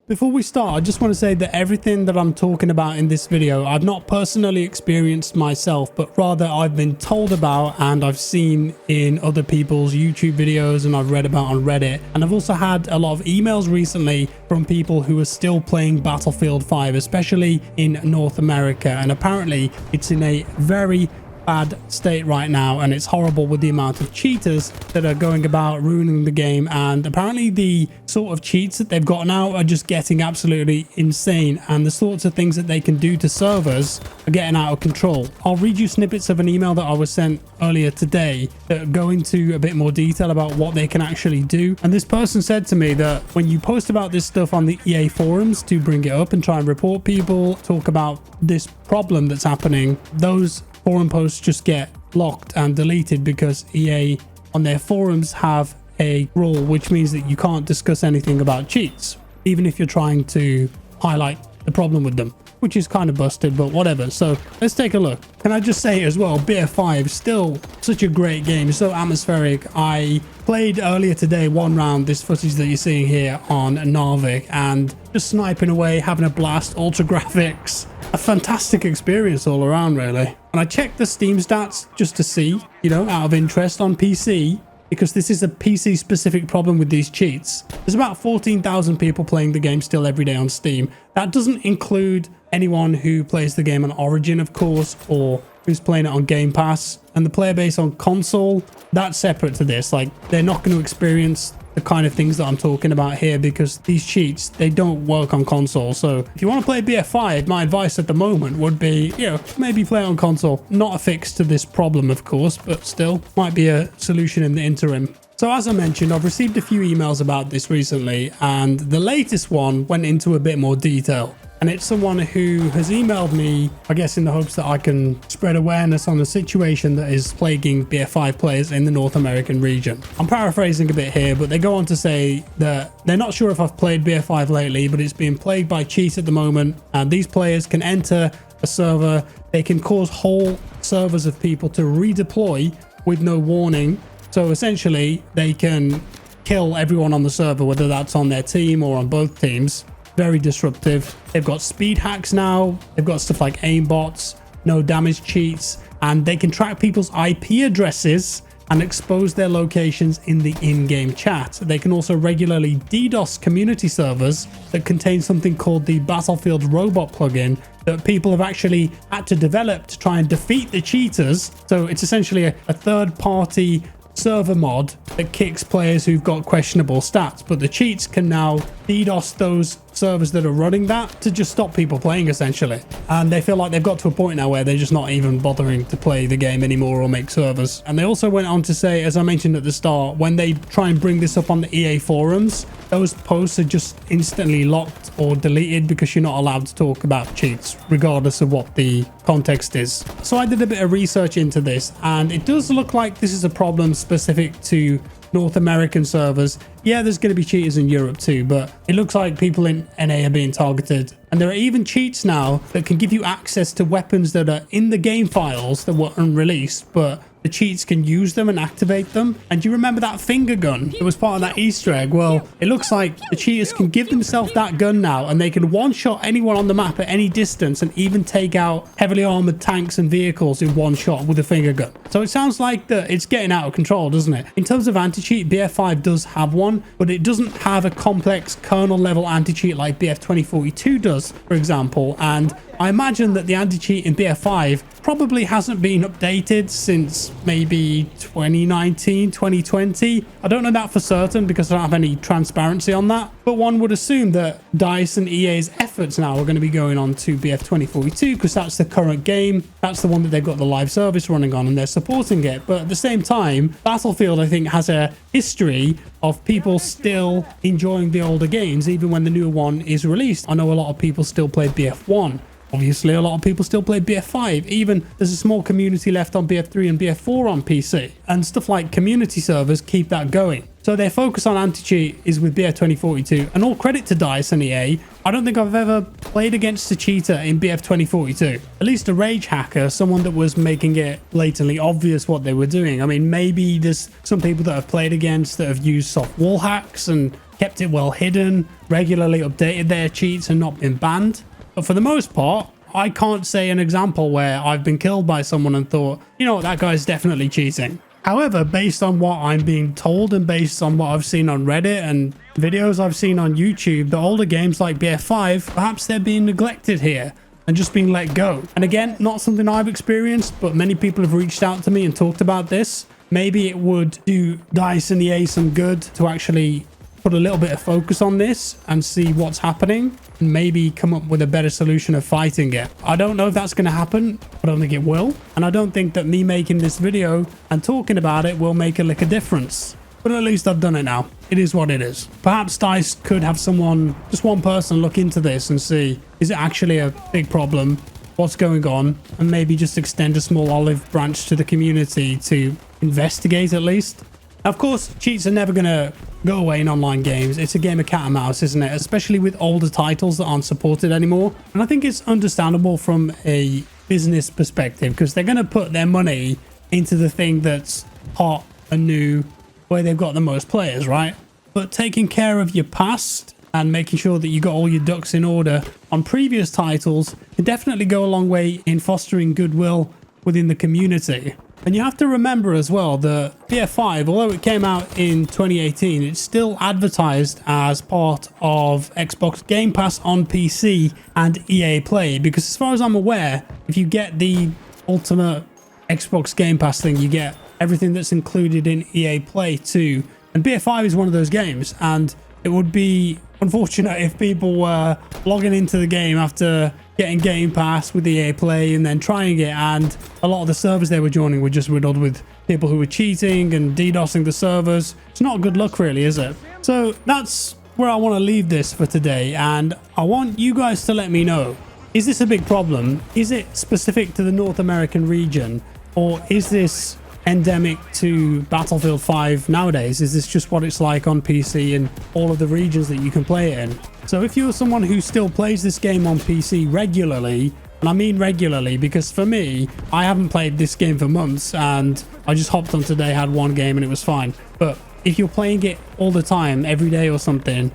Before we start, I just want to say that everything that I'm talking about in this video, I've not personally experienced myself, but rather I've been told about and I've seen in other people's YouTube videos and I've read about on Reddit. And I've also had a lot of emails recently from people who are still playing Battlefield 5, especially in North America. And apparently it's in a very bad state right now, and it's horrible with the amount of cheaters that are going about ruining the game. And apparently the sort of cheats that they've got now are just getting absolutely insane, and the sorts of things that they can do to servers are getting out of control. I'll read you snippets of an email that I was sent earlier today that go into a bit more detail about what they can actually do. And this person said to me that when you post about this stuff on the EA forums to bring it up and try and report people, talk about this problem that's happening, those forum posts just get blocked and deleted because EA on their forums have a rule which means that you can't discuss anything about cheats, even if you're trying to highlight the problem with them, which is kind of busted, but whatever. So let's take a look. Can I just say as well, BF5 still such a great game, so atmospheric. I played earlier today one round, this footage that you're seeing here on Narvik, and just sniping away, having a blast, ultra graphics, a fantastic experience all around really. And I checked the Steam stats just to see, you know, out of interest on PC, because this is a PC specific problem with these cheats. There's about 14,000 people playing the game still every day on Steam. That doesn't include anyone who plays the game on Origin, of course, or who's playing it on Game Pass. And the player base on console, that's separate to this. Like, they're not going to experience the kind of things that I'm talking about here because these cheats, they don't work on console. So if you want to play BF5, my advice at the moment would be, you know, maybe play it on console. Not a fix to this problem, of course, but still might be a solution in the interim. So as I mentioned, I've received a few emails about this recently, and the latest one went into a bit more detail. And it's someone who has emailed me, I guess in the hopes that I can spread awareness on the situation that is plaguing BF5 players in the North American region. I'm paraphrasing a bit here, but they go on to say that they're not sure if I've played BF5 lately, but it's being plagued by cheats at the moment. And these players can enter a server, they can cause whole servers of people to redeploy with no warning. So essentially, they can kill everyone on the server, whether that's on their team or on both teams. Very disruptive. They've got speed hacks now. They've got stuff like aimbots, no damage cheats, and they can track people's IP addresses and expose their locations in the in-game chat. They can also regularly DDoS community servers that contain something called the Battlefield Robot plugin that people have actually had to develop to try and defeat the cheaters. So it's essentially a third-party server mod that kicks players who've got questionable stats, but the cheats can now DDoS those servers that are running that to just stop people playing essentially. And they feel like they've got to a point now where they're just not even bothering to play the game anymore or make servers. And they also went on to say, as I mentioned at the start, when they try and bring this up on the EA forums, those posts are just instantly locked or deleted because you're not allowed to talk about cheats regardless of what the context is. So I did a bit of research into this, and it does look like this is a problem specific to North American servers. Yeah, there's going to be cheaters in Europe too, but it looks like people in NA are being targeted. And there are even cheats now that can give you access to weapons that are in the game files that were unreleased, but the cheats can use them and activate them. And do you remember that finger gun that was part of that Easter egg? Well, it looks like the cheaters can give themselves that gun now, and they can one-shot anyone on the map at any distance and even take out heavily armored tanks and vehicles in one shot with a finger gun. So it sounds like that it's getting out of control, doesn't it? In terms of anti-cheat, BF5 does have one, but it doesn't have a complex kernel level anti-cheat like BF 2042 does, for example. And I imagine that the anti-cheat in BF5 probably hasn't been updated since maybe 2019, 2020. I don't know that for certain because I don't have any transparency on that. But one would assume that DICE and EA's efforts now are going to be going on to BF 2042 because that's the current game. That's the one that they've got the live service running on and they're supporting it. But at the same time, Battlefield, I think, has a history of people still enjoying the older games even when the newer one is released. I know a lot of people still play BF1. Obviously, a lot of people still play BF5. Even there's a small community left on BF3 and BF4 on PC. And stuff like community servers keep that going. So their focus on anti-cheat is with BF 2042. And all credit to DICE and EA. I don't think I've ever played against a cheater in BF 2042. At least a rage hacker, someone that was making it blatantly obvious what they were doing. I mean, maybe there's some people that I've played against that have used soft wall hacks and kept it well hidden, regularly updated their cheats and not been banned. But for the most part, I can't say an example where I've been killed by someone and thought, you know what, that guy's definitely cheating. However, based on what I'm being told and based on what I've seen on Reddit and videos I've seen on YouTube, the older games like BF5, perhaps they're being neglected here and just being let go. And again, not something I've experienced, but many people have reached out to me and talked about this. Maybe it would do DICE and EA some good to actually put a little bit of focus on this and see what's happening and maybe come up with a better solution of fighting it. I don't know if that's going to happen. I don't think it will. And I don't think that me making this video and talking about it will make a lick of difference. But at least I've done it now. It is what it is. Perhaps DICE could have someone, just one person, look into this and see, is it actually a big problem? What's going on? And maybe just extend a small olive branch to the community to investigate at least. Of course, cheats are never going to go away in online games. It's a game of cat and mouse, isn't it? Especially with older titles that aren't supported anymore. And I think it's understandable from a business perspective because they're going to put their money into the thing that's hot and new, where they've got the most players, right? But taking care of your past and making sure that you got all your ducks in order on previous titles can definitely go a long way in fostering goodwill within the community. And you have to remember as well that BF5, although it came out in 2018, it's still advertised as part of Xbox Game Pass on PC and EA Play. Because as far as I'm aware, if you get the ultimate Xbox Game Pass thing, you get everything that's included in EA Play too. And BF5 is one of those games. And it would be unfortunate if people were logging into the game after getting Game Pass with EA Play and then trying it, and a lot of the servers they were joining were just riddled with people who were cheating and DDoSing the servers. It's not good luck really, is it? So that's where I want to leave this for today, and I want you guys to let me know, is this a big problem? Is it specific to the North American region, or is this endemic to Battlefield 5 nowadays? Is this just what it's like on PC in all of the regions that you can play it in? So if you're someone who still plays this game on PC regularly, and I mean regularly because for me, I haven't played this game for months and I just hopped on today, had one game and it was fine. But if you're playing it all the time, every day or something,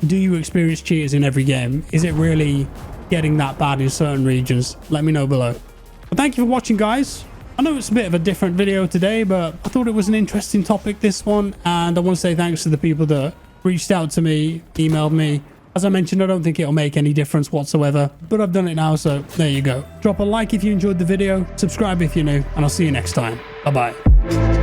do you experience cheaters in every game? Is it really getting that bad in certain regions? Let me know below. But thank you for watching, guys. I know it's a bit of a different video today, but I thought it was an interesting topic, this one. And I want to say thanks to the people that reached out to me, emailed me. As I mentioned, I don't think it'll make any difference whatsoever, but I've done it now, so there you go. Drop a like if you enjoyed the video, subscribe if you're new, and I'll see you next time. Bye-bye.